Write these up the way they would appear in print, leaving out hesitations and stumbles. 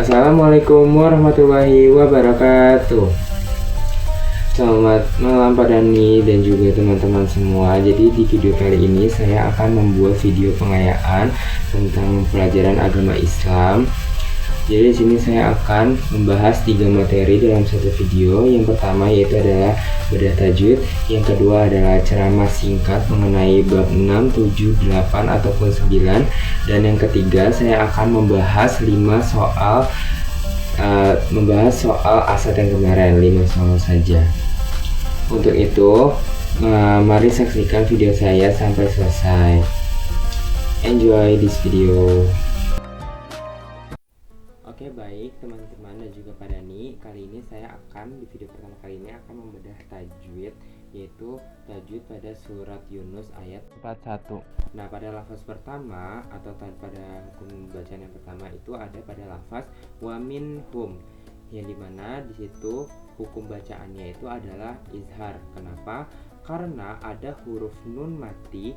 Assalamualaikum warahmatullahi wabarakatuh. Selamat malam Pak Dani dan juga teman-teman semua. Jadi di video kali ini saya akan membuat video pengayaan tentang pelajaran agama Islam. Jadi di sini saya akan membahas 3 materi dalam satu video. Yang pertama yaitu adalah bedah tajwid, yang kedua adalah ceramah singkat mengenai bab 6, 7, 8 ataupun 9, dan yang ketiga saya akan membahas 5 soal asat yang kemarin, 5 soal saja. Untuk itu mari saksikan video saya sampai selesai. Enjoy this video. Oke, baik teman-teman dan juga Pak Dani, kali ini saya akan di video pertama kali ini akan membedah tajwid, yaitu tajwid pada surat Yunus ayat 41. Nah, pada lafaz pertama atau pada hukum bacaan yang pertama itu ada pada lafaz wa minhum, yang dimana di situ hukum bacaannya itu adalah izhar. Kenapa? Karena ada huruf nun mati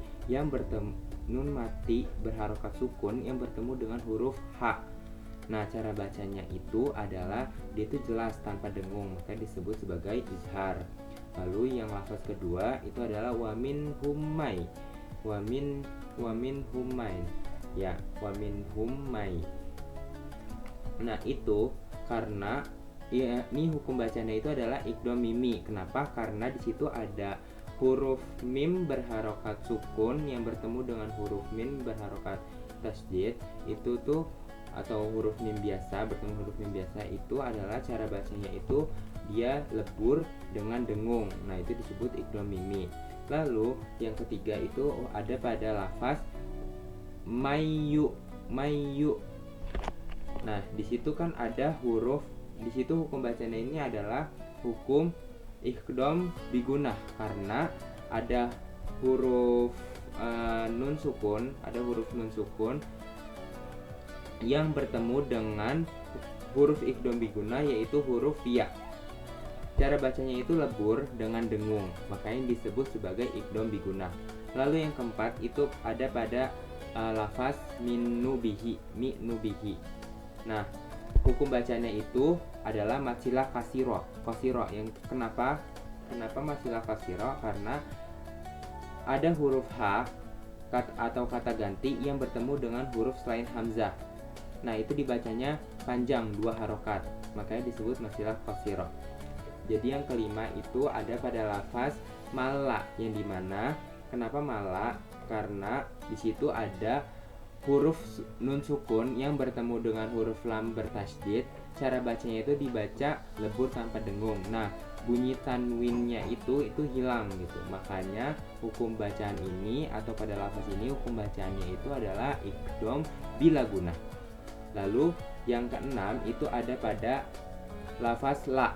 berharokat sukun yang bertemu dengan huruf h. Nah, cara bacanya itu adalah dia itu jelas tanpa dengung, maka disebut sebagai izhar. Lalu yang lafaz kedua itu adalah wamin humai. Wamin humai. Ya, wamin humai. Nah, itu karena ya, ini hukum bacanya itu adalah iqdom mimi. Kenapa? Karena di situ ada huruf mim berharokat sukun yang bertemu dengan huruf min berharokat tasydid. Itu tuh atau huruf mim biasa bertemu huruf mim biasa itu adalah cara bacanya itu dia lebur dengan dengung. Nah, itu disebut iqdom mimi. Lalu yang ketiga itu ada pada lafaz mayu. Nah, di situ kan ada huruf, di situ hukum bacanya ini adalah hukum iqdom bigunah karena ada huruf nun sukun, yang bertemu dengan huruf iqdom biguna yaitu huruf ya. Cara bacanya itu lebur dengan dengung, makanya disebut sebagai iqdom biguna. Lalu yang keempat itu ada pada lafaz minubihi. Nah, hukum bacanya itu adalah masilah kasiro. Yang kenapa masilah kasiro? Karena ada huruf h atau kata ganti yang bertemu dengan huruf selain hamzah. Nah, itu dibacanya panjang 2 harokat, makanya disebut masilah qasirah. Jadi yang kelima itu ada pada lafaz mala, yang dimana kenapa mala? Karena di situ ada huruf nun sukun yang bertemu dengan huruf lam bertasydid. Cara bacanya itu dibaca lebur tanpa dengung. Nah, bunyi tanwinnya itu hilang gitu. Makanya hukum bacaan ini atau pada lafaz ini hukum bacaannya itu adalah iqdom bila gunah. Lalu yang keenam itu ada pada lafaz la,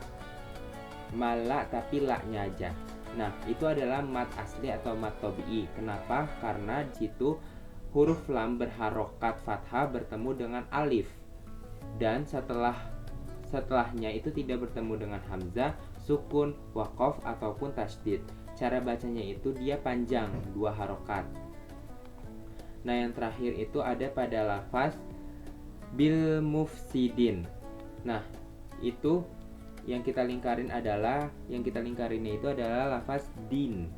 mala tapi la-nya aja. Nah, itu adalah mat asli atau mat tabi'i. Kenapa? Karena di situ huruf lam berharokat fathah bertemu dengan alif, dan setelahnya itu tidak bertemu dengan hamzah, sukun, waqaf ataupun tasydid. Cara bacanya itu dia panjang 2 harokat. Nah, yang terakhir itu ada pada lafaz bil mufsidin. Nah, itu yang kita lingkarin itu adalah lafaz din.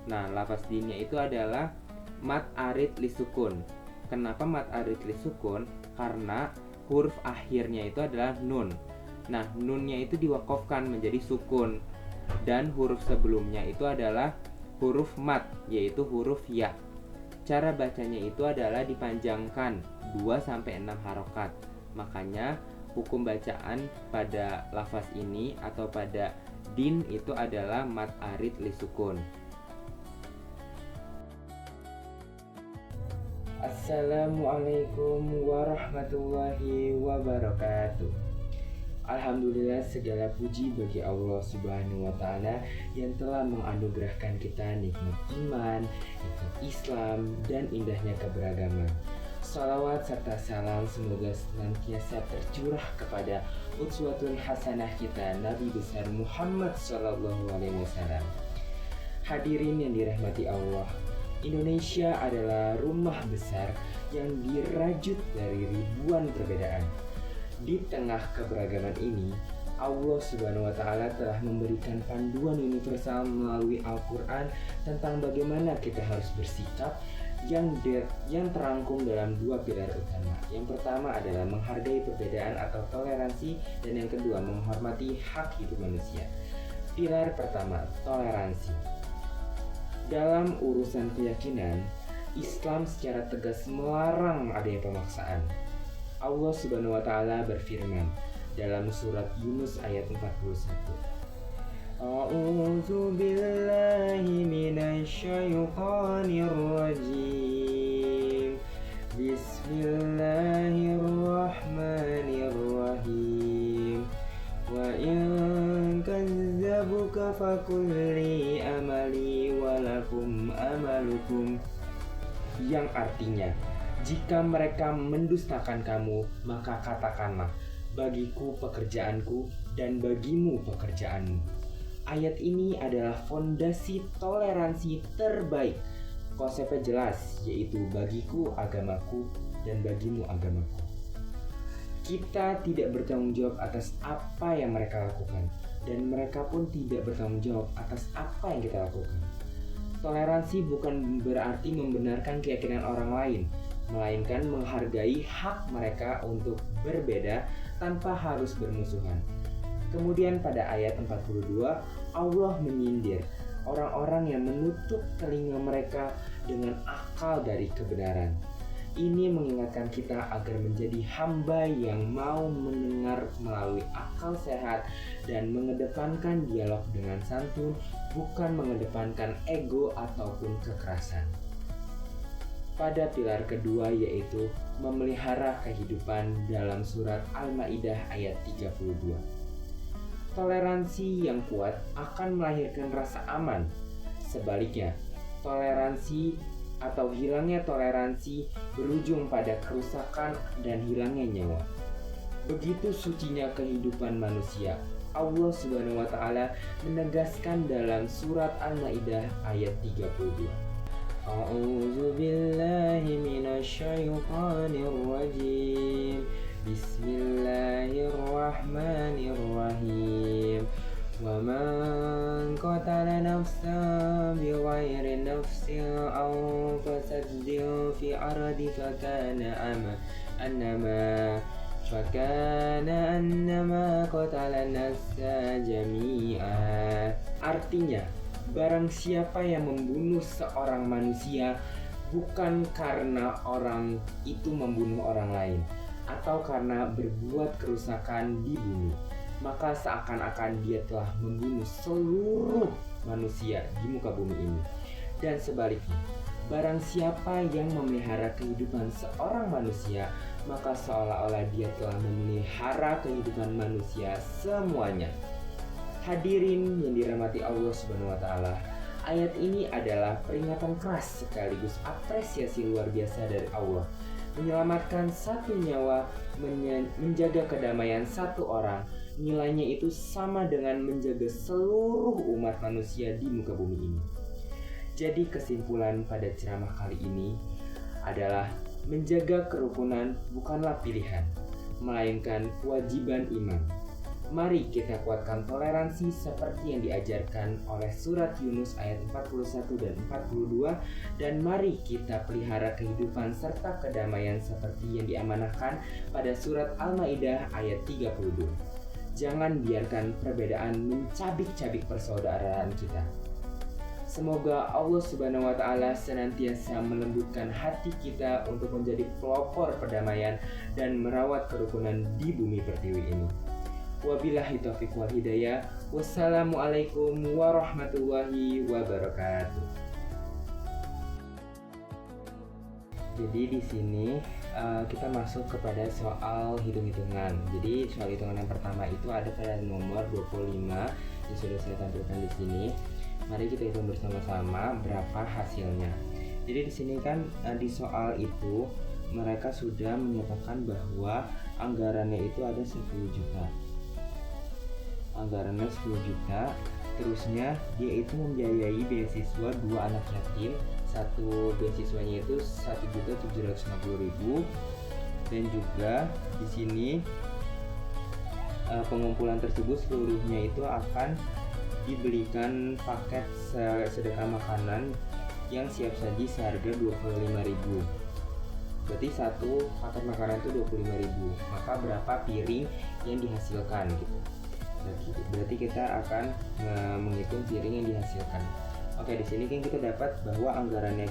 Nah, lafaz dinnya itu adalah mat arid lisukun. Kenapa mat arid lisukun? Karena huruf akhirnya itu adalah nun. Nah, nunnya itu diwakafkan menjadi sukun, dan huruf sebelumnya itu adalah huruf mat, yaitu huruf ya. Cara bacanya itu adalah dipanjangkan 2-6 harokat. Makanya hukum bacaan pada lafaz ini atau pada din itu adalah mat arid lisukun. Assalamualaikum warahmatullahi wabarakatuh. Alhamdulillah, segala puji bagi Allah Subhanahu wa Ta'ala yang telah menganugerahkan kita nikmat iman, nikmat Islam, dan indahnya keberagaman. Salawat serta salam semoga senantiasa tercurah kepada uswatun hasanah kita Nabi besar Muhammad SAW. Hadirin yang dirahmati Allah, Indonesia adalah rumah besar yang dirajut dari ribuan perbedaan. Di tengah keberagaman ini, Allah Subhanahu wa Ta'ala telah memberikan panduan universal melalui Al-Quran tentang bagaimana kita harus bersikap yang terangkum dalam dua pilar utama. Yang pertama adalah menghargai perbedaan atau toleransi, dan yang kedua menghormati hak hidup manusia. Pilar pertama, toleransi. Dalam urusan keyakinan, Islam secara tegas melarang adanya pemaksaan. Allah Subhanahu wa Ta'ala berfirman dalam surat Yunus ayat 41. A'udzu billahi minasyaitonir rajim. Bismillahirrahmanirrahim. Wa in kazzabuka faqul li amali wa lakum amalukum. Yang artinya, jika mereka mendustakan kamu, maka katakanlah, bagiku pekerjaanku dan bagimu pekerjaanmu. Ayat ini adalah fondasi toleransi terbaik. Konsepnya jelas, yaitu bagiku agamaku dan bagimu agamaku. Kita tidak bertanggung jawab atas apa yang mereka lakukan, dan mereka pun tidak bertanggung jawab atas apa yang kita lakukan. Toleransi bukan berarti membenarkan keyakinan orang lain, melainkan menghargai hak mereka untuk berbeda tanpa harus bermusuhan. Kemudian pada ayat 42, Allah menyindir orang-orang yang menutup telinga mereka dengan akal dari kebenaran. Ini mengingatkan kita agar menjadi hamba yang mau mendengar melalui akal sehat dan mengedepankan dialog dengan santun, bukan mengedepankan ego ataupun kekerasan. Pada pilar kedua, yaitu memelihara kehidupan, dalam surat Al-Maidah ayat 32. Toleransi yang kuat akan melahirkan rasa aman. Sebaliknya, toleransi atau hilangnya toleransi berujung pada kerusakan dan hilangnya nyawa. Begitu sucinya kehidupan manusia. Allah Subhanahu wa Ta'ala menegaskan dalam surat Al-Maidah ayat 32. A'udzu billahi minasyaitonir rajim. Bismillahirrahmanirrahim. Wa man qatala nafsan bighairi nafsin aw fasadin fi ardi fakana annama qatala nasa jami'a. Artinya, barang siapa yang membunuh seorang manusia bukan karena orang itu membunuh orang lain atau karena berbuat kerusakan di bumi, maka seakan-akan dia telah membunuh seluruh manusia di muka bumi ini. Dan sebaliknya, barang siapa yang memelihara kehidupan seorang manusia, maka seolah-olah dia telah memelihara kehidupan manusia semuanya. Hadirin yang dirahmati Allah Subhanahu wa Ta'ala, ayat ini adalah peringatan keras sekaligus apresiasi luar biasa dari Allah. Menyelamatkan satu nyawa, menjaga kedamaian satu orang, nilainya itu sama dengan menjaga seluruh umat manusia di muka bumi ini. Jadi kesimpulan pada ceramah kali ini adalah menjaga kerukunan bukanlah pilihan, melainkan kewajiban iman. Mari kita kuatkan toleransi seperti yang diajarkan oleh surat Yunus ayat 41 dan 42, dan mari kita pelihara kehidupan serta kedamaian seperti yang diamanahkan pada surat Al-Maidah ayat 32. Jangan biarkan perbedaan mencabik-cabik persaudaraan kita. Semoga Allah Subhanahu wa Ta'ala senantiasa melembutkan hati kita untuk menjadi pelopor perdamaian dan merawat kerukunan di bumi pertiwi ini. Wabillahi taufiq wal hidayah. Wassalamualaikum warahmatullahi wabarakatuh. Jadi di sini kita masuk kepada soal hitung-hitungan. Jadi soal hitungan yang pertama itu ada pada nomor 25 yang sudah saya tampilkan di sini. Mari kita hitung bersama-sama berapa hasilnya. Jadi di sini kan di soal itu mereka sudah menyatakan bahwa anggarannya itu ada 10 juta. Anggarannya 10 juta. Terusnya dia itu membiayai beasiswa 2 anak yatim satu beasiswanya itu 1.750.000, dan juga di sini pengumpulan tersebut seluruhnya itu akan dibelikan paket sedekah makanan yang siap saji seharga 25.000. Berarti satu paket makanan itu 25.000. Maka berapa piring yang dihasilkan gitu. Berarti kita akan menghitung piring yang dihasilkan. Oke, di sini kan kita dapat bahwa anggarannya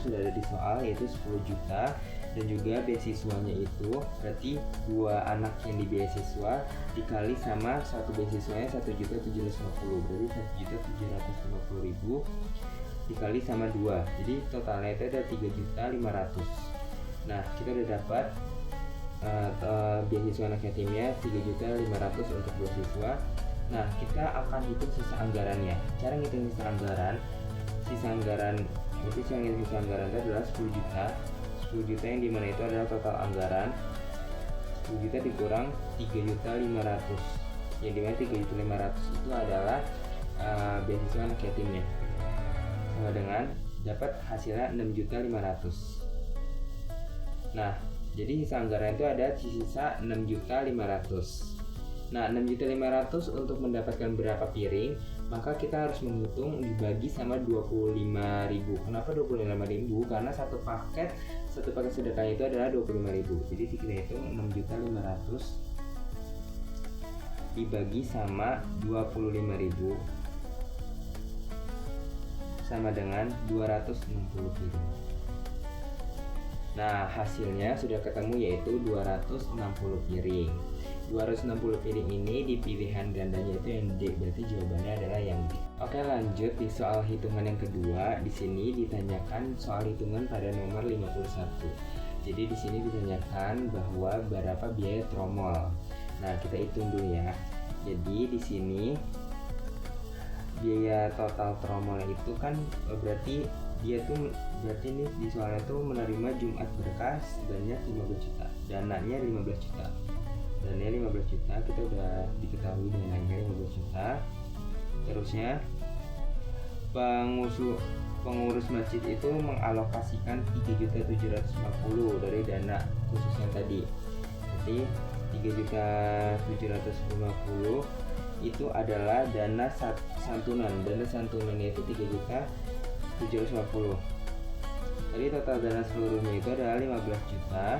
sudah ada di soal, yaitu 10 juta, dan juga beasiswanya itu berarti 2 anak yang di beasiswa dikali sama satu beasiswanya 1.750.000, berarti 1.750.000 dikali sama 2, jadi totalnya itu ada 3.500.000. Nah, kita udah dapat beasiswa anak yatimnya 3.500.000 untuk beasiswa. Nah, kita akan hitung sisa anggarannya. Cara ngitung sisa anggaran itu adalah 10 juta. 10 juta yang dimana itu adalah total anggaran. 10 juta dikurang 3.500.000. Yang dimana 3.500.000 itu adalah beasiswa anak yatimnya. Sama dengan dapat hasilnya 6.500.000. Nah, jadi sisa anggaran itu ada sisa 6.500.000. Nah, 6.500.000 untuk mendapatkan berapa piring, maka kita harus menghitung dibagi sama 25.000. Kenapa 25.000? Karena satu paket sedekah itu adalah 25.000. Jadi kita hitung 6.500.000 dibagi sama 25.000 sama dengan 260 piring. Nah, hasilnya sudah ketemu, yaitu 260 piring. 260 piring ini di pilihan gandanya itu yang D, berarti jawabannya adalah yang D. Oke, lanjut di soal hitungan yang kedua. Di sini ditanyakan soal hitungan pada nomor 51. Jadi di sini ditanyakan bahwa berapa biaya tromol. Nah, kita hitung dulu ya. Jadi di sini biaya total tromol itu kan berarti ini di soalnya tuh menerima Jumat berkah sebanyak 15 juta. Dananya 15 juta. Dananya 15 juta, kita udah diketahui dananya 15 juta. Terusnya pengurus masjid itu mengalokasikan 3.750.000 dari dana khusus yang tadi. Jadi 3.750.000 itu adalah dana santunan. Dana santunannya itu 3.750.000. Jadi total dana seluruhnya itu adalah 15 juta.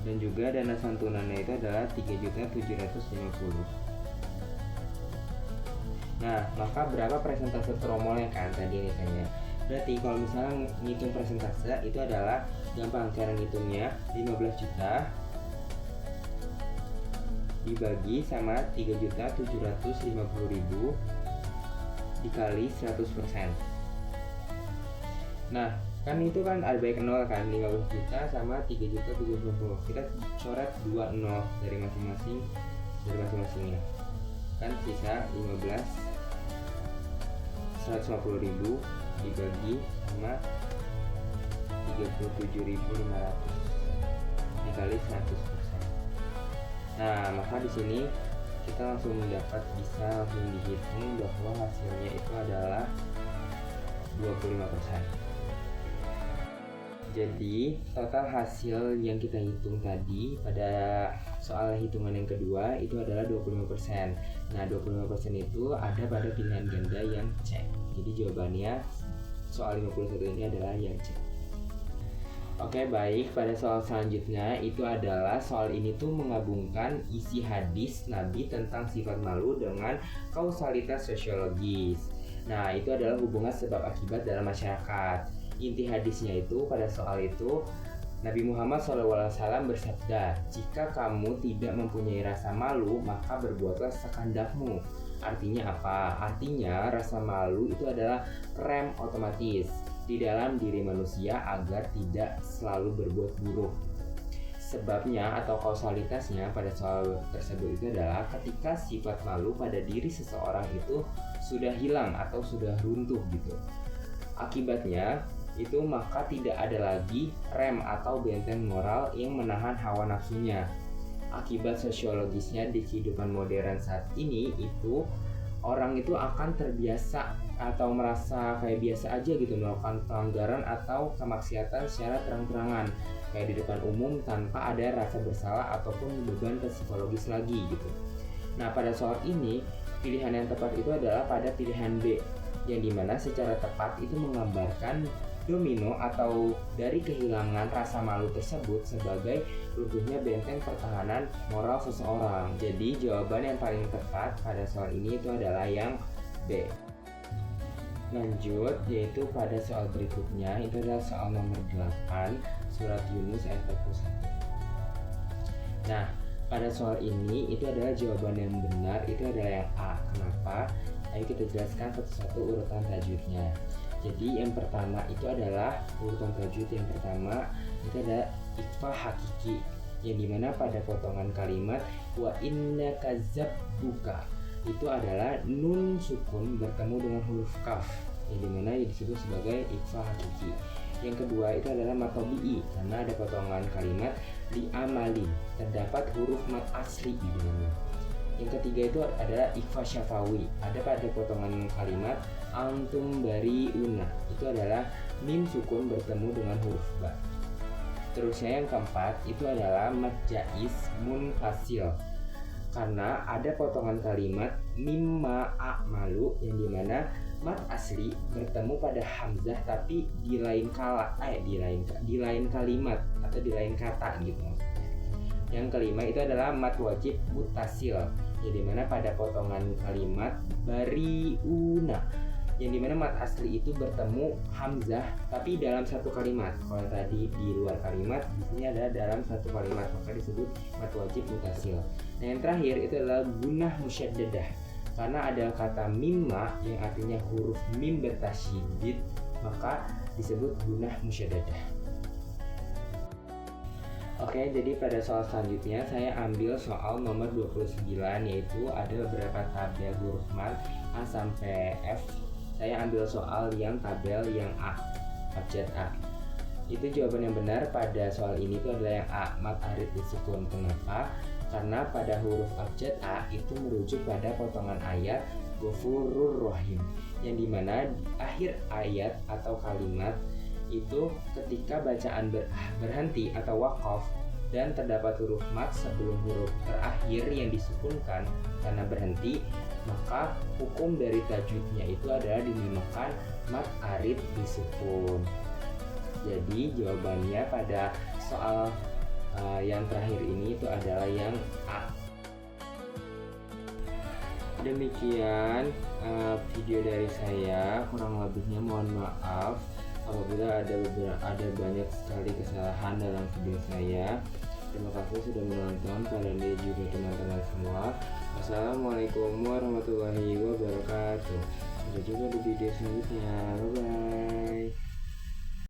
Dan juga dana santunannya itu adalah 3.750.000. Nah, maka berapa persentase tromolnya kan tadi misalnya. Berarti kalau misalnya ngitung persentase itu adalah gampang cara ngitungnya. 15 juta dibagi sama 3.750.000 dikali 100%. Nah, kan itu kan ada baik nol kan, 15 juta sama 3.750.000. Kita coret 2 nol dari masing-masingnya. Kan sisa 150.000 dibagi sama 37.500 dikali 100%. Nah, maka di sini kita langsung bisa langsung dihitung bahwa hasilnya itu adalah 25%. Jadi total hasil yang kita hitung tadi pada soal hitungan yang kedua itu adalah 25%. Nah, 25% itu ada pada pilihan ganda yang C. Jadi jawabannya soal 51 ini adalah yang C. Oke, baik. Pada soal selanjutnya itu adalah soal ini tuh menggabungkan isi hadis Nabi tentang sifat malu dengan kausalitas sosiologis. Nah, itu adalah hubungan sebab akibat dalam masyarakat. Inti hadisnya itu pada soal itu Nabi Muhammad SAW bersabda, "Jika kamu tidak mempunyai rasa malu, maka berbuatlah sekandakmu." Artinya apa? Artinya rasa malu itu adalah rem otomatis di dalam diri manusia agar tidak selalu berbuat buruk. Sebabnya atau kausalitasnya pada soal tersebut itu adalah ketika sifat malu pada diri seseorang itu sudah hilang atau sudah runtuh gitu. Akibatnya itu maka tidak ada lagi rem atau benteng moral yang menahan hawa nafsunya. Akibat sosiologisnya di kehidupan modern saat ini itu orang itu akan terbiasa atau merasa kayak biasa aja gitu melakukan pelanggaran atau kemaksiatan secara terang-terangan kayak di depan umum tanpa ada rasa bersalah ataupun beban psikologis lagi gitu. Nah, pada soal ini pilihan yang tepat itu adalah pada pilihan B, yang dimana secara tepat itu menggambarkan domino atau dari kehilangan rasa malu tersebut sebagai runtuhnya benteng pertahanan moral seseorang. Jadi jawaban yang paling tepat pada soal ini itu adalah yang B. Lanjut, yaitu pada soal berikutnya itu adalah soal nomor 8 surat Yunus ayat 41. Nah, pada soal ini itu adalah jawaban yang benar itu adalah yang A. Kenapa? Ayo kita jelaskan satu-satu urutan tajwidnya. Jadi yang pertama itu adalah urutan tajwid yang pertama itu adalah ikhfa hakiki, yang dimana pada potongan kalimat wa inna kazabbuka itu adalah nun sukun bertemu dengan huruf kaf, yang dimana disebut sebagai ikhfa hakiki. Yang kedua itu adalah matobi'i, karena ada potongan kalimat di amali terdapat huruf mat asli di dalamnya. Yang ketiga itu adalah ikhfa syafawi, ada pada potongan kalimat antum bariuna, itu adalah mim sukun bertemu dengan huruf ba. Terusnya yang keempat itu adalah mad jaiz munfasil, karena ada potongan kalimat mimma a'malu yang dimana mad asli bertemu pada hamzah tapi di lain kalimat atau di lain kata gitu. Yang kelima itu adalah mad wajib mutasil, yang dimana pada potongan kalimat bariuna, yang dimana mad asli itu bertemu hamzah tapi dalam satu kalimat. Kalau tadi di luar kalimat, di sini adalah dalam satu kalimat, maka disebut mad wajib mutasil. Nah, yang terakhir itu adalah gunah musyaddadah, karena ada kata mimma yang artinya huruf mim bertasydid, maka disebut gunah musyaddadah. Oke, jadi pada soal selanjutnya saya ambil soal nomor 29, yaitu ada beberapa tabel huruf mad A sampai F. Saya ambil soal yang tabel yang A, abjad A. Itu jawaban yang benar pada soal ini itu adalah yang A, mad arid disukun. Kenapa? Karena pada huruf abjad A itu merujuk pada potongan ayat Ghafurur Rahim, yang dimana di akhir ayat atau kalimat itu ketika bacaan berhenti atau wakaf dan terdapat huruf mad sebelum huruf terakhir yang disukunkan karena berhenti, maka hukum dari tajwidnya itu adalah dinamakan mad arid disukun. Jadi jawabannya pada soal yang terakhir ini itu adalah yang A. Demikian video dari saya, kurang lebihnya mohon maaf apabila ada banyak sekali kesalahan dalam video saya. Terima kasih sudah menonton, kalian juga teman-teman semua. Wassalamualaikum warahmatullahi wabarakatuh. Sampai jumpa di video selanjutnya. Bye bye.